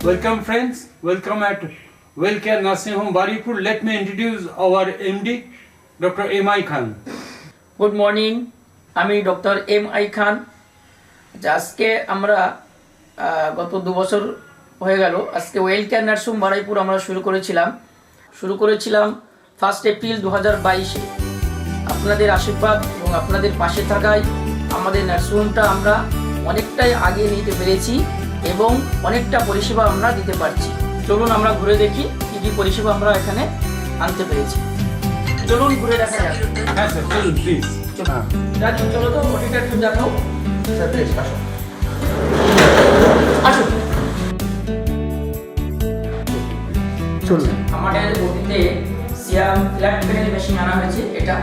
Welcome friends, welcome at Wellcare Nursing Home Baripur. Let me introduce our MD, Dr. M.I. Khan. Good morning, আমি doctor M.I. খান। আজকে আমরা গত 2 বছর হয়ে গেল আজকে ওয়েলকেয়ার নার্সিং হোম বারুইপুর আমরা শুরু করেছিলাম 1 এপ্রিল 2022-এ। আপনাদের আশীর্বাদ এবং আপনাদের পাশে থাকায় আমাদের নার্সিং হোমটা আমরা অনেকটাই আগিয়ে নিতে পেরেছি এবং অনেকটা পরিষেবা আমরা দিতে পারছি। চলুন আমরা ঘুরে দেখি কী কী পরিষেবা আমরা এখানে আনতে পেরেছি। চলুন ঘুরে দেখা যাক। Yes, sir. Please. রাজু, চলো তো ওটিটা একটু দেখাও। স্যার প্লিজ আসুন। আসুন। চলুন। আমাদের ওটিতে সিয়াম ফ্ল্যাট প্যানেল মেশিন আনা হয়েছে। এটা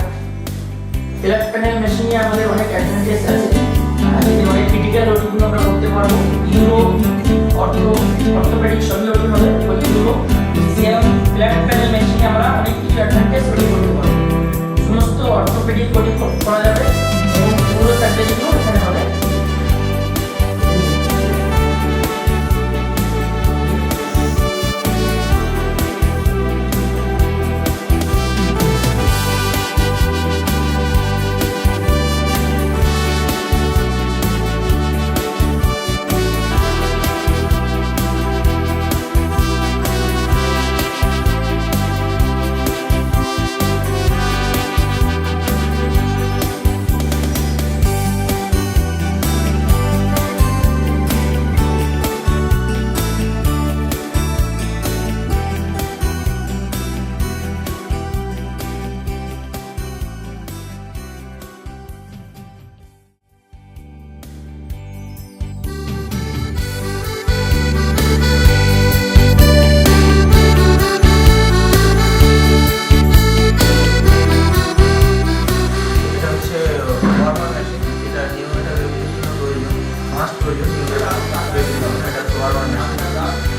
ফ্ল্যাট প্যানেল মেশিনে আমাদের অনেক অ্যাডভান্টেজ আছে। যদি অনেক ক্রিটিক্যাল ওটিগুলো আমরা করতে পারবো। ইউরো, অর্থোপেডিক সবই ওটি হবে। ওইগুলো সিয়াম ফ্ল্যাট প্যানেল মেশিনে আমরা অনেক কিছু অ্যাডভান্টেজ ওটি করতে পারবো। সমস্ত অর্থোপেডিক ওটি করা যাবে এবং পুরো সার্জারিগুলো এখানে হবে।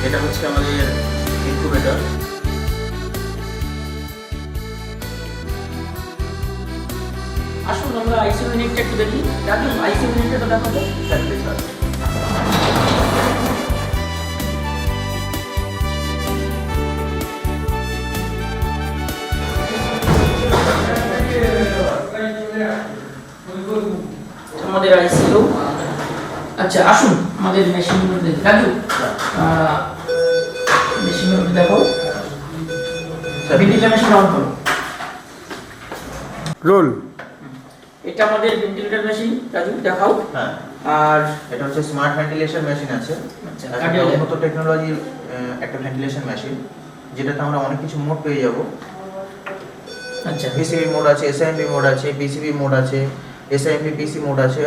এটা হচ্ছে আমাদের ইনকিউবেটর। আসুন আমরা আইসিইউ ইউনিটটা একটু দেখি। রাজু, আইসিইউ ইউনিটটা তো দেখাবো। আমাদের আইসিইউ। আচ্ছা আসুন আমাদের মেশিনগুলো দেখি। রাজু, মেশিনগুলো দেখাও। ভেন্টিলেটর মেশিন অন করো। রোল। এটা আমাদের ভেন্টিলেটর মেশিন। রাজু দেখাও। হ্যাঁ, আর এটা হচ্ছে স্মার্ট ভেন্টিলেশন মেশিন আছে। আচ্ছা, এটা উন্নত টেকনোলজির একটা ভেন্টিলেশন মেশিন, যেটাতে আমরা অনেক কিছু মোড পেয়ে যাব। আচ্ছা পিসিবি মোড আছে, এসআইএমপি মোড আছে, পিসিবি মোড আছে, এসআইএমপি পিসি মোড আছে,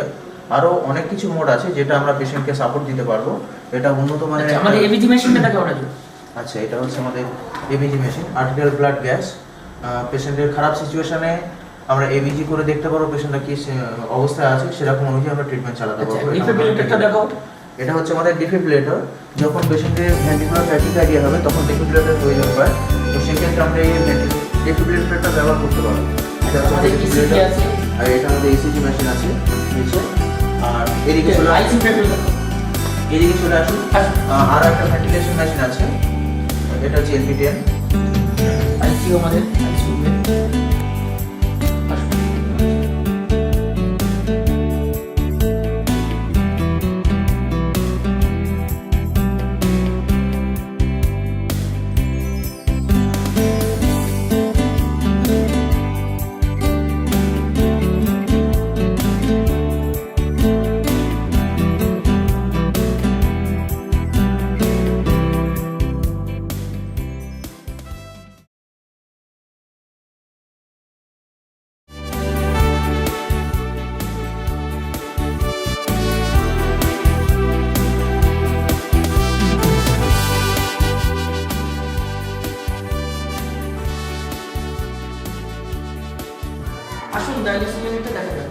আরো অনেক কিছু মোড আছে যেটা আমরা পেশেন্টকে সাপোর্ট দিতে পারবো। এটা উন্নত মানের। আচ্ছা, আমাদের এবিজি মেশিনটা দেখাও রাজু। আচ্ছা, এটা হচ্ছে আমাদের ABG machine, artificial blood gas. পেশেন্টের খারাপ সিচুয়েশনে আমরা এবিজি করে দেখতে পারবো পেশেন্টটা কি অবস্থায় আছে, সেরকম অনুযায়ী আমরা ট্রিটমেন্ট চালাতে আচ্ছা, পারবো। ডিফিব্রিলেটরটা দেখাও। এটা হচ্ছে আমাদের ডিফিব্রিলেটর। যখন পেশেন্টের ভেন্টিকুলার ট্যাকিকার্ডিয়া হবে তখন ডিফিব্রিলেটর প্রয়োজন হয়, তো সেক্ষেত্রে আমরা এই ডিফিব্রিলেটরটা ব্যবহার করতে পারবো। এটা হচ্ছে আমাদের ডিফিব্রিলেটর, আছে। আর এটা আমাদের ইসিজি মেশিন আছে নিচে। আর এদিকে চলে আইসিইউ দেখাও। এদিকে চলে আসুন। আসুন। আরো একটা ভেন্টিলেশন মেশিন আছে, এটা হচ্ছে এলপি10। আইসিইউ আমাদের আইসিইউ। আসুন। আসুন ডায়ালিসিস ইউনিটটা দেখা যাক।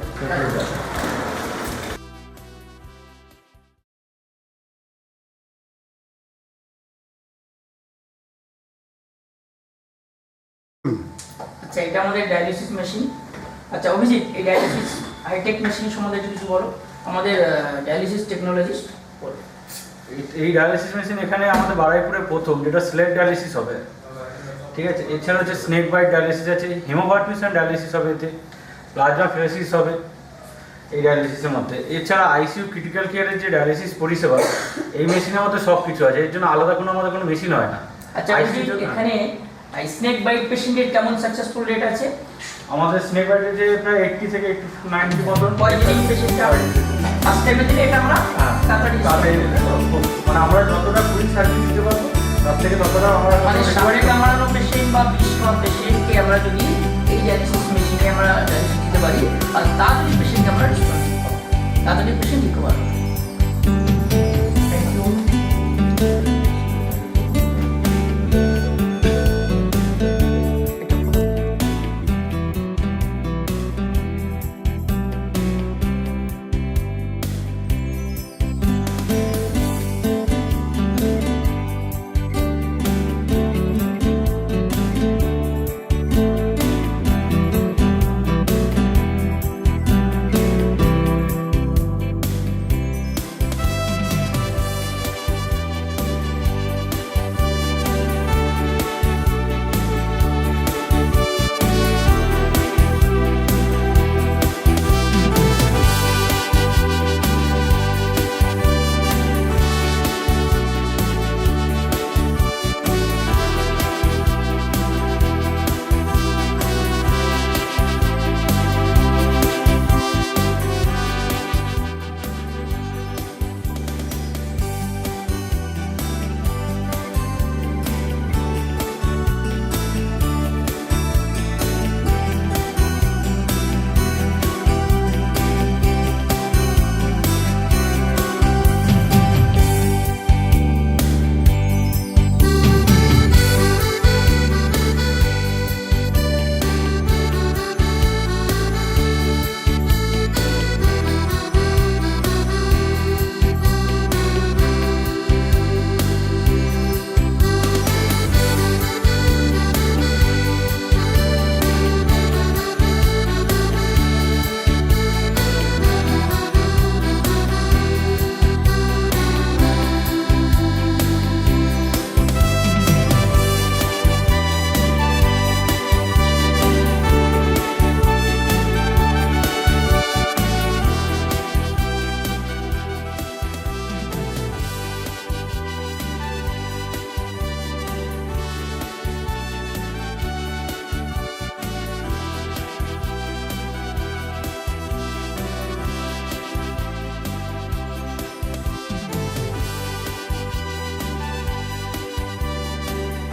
আচ্ছা, এটা আমাদের ডায়ালিসিস মেশিন। আচ্ছা অভিজিৎ, এই ডায়ালিসিস হাইটেক মেশিন সম্বন্ধে কিছু বলো। আমাদের ডায়ালিসিস টেকনোলজিস্ট বলো। এই ডায়ালিসিস মেশিন এখানে আমাদের বারুইপুরে প্রথম, যেটা স্লেট ডায়ালিসিস হবে, ঠিক আছে। এছাড়া হচ্ছে স্নেক বাইট ডায়ালিসিস আছে, হেমোপারফিউশন ডায়ালিসিস হবে, এতে প্লাজমা ফেরেসিস হবে এই ডায়ালিসিসের মধ্যে। এছাড়া আইসিইউ ক্রিটিক্যাল কেয়ারের যে ডায়ালিসিস পরিষেবা, এই মেশিনের মধ্যে সব কিছু আছে, এর জন্য আলাদা কোনো আমাদের কোনো মেশিন হয় না। আচ্ছা ICU র জন্য- এখানে স্নেক বাইট পেশেন্টের কেমন সাকসেসফুল রেট আছে? আমাদের স্নেক বাইটের যে প্রায় 80 থেকে 90 মতন পয়জনিং পেশেন্টটা ফার্স্ট টাইমে দিলে এটা আমরা তাড়াতাড়ি মানে আমরা যতটা কুইক সার্ভিস দিতে পারবো তার থেকে ততটা আমরা মানে সামনে কামড়ানো পেশেন্ট বা বিষ খাওয়া পেশেন্টকে আমরা যদি এই ডায়ালিসিস মেশিনে আমরা ডায়ালিসিস দিতে পারি, আর তার যদি পেশেন্টকে আমরা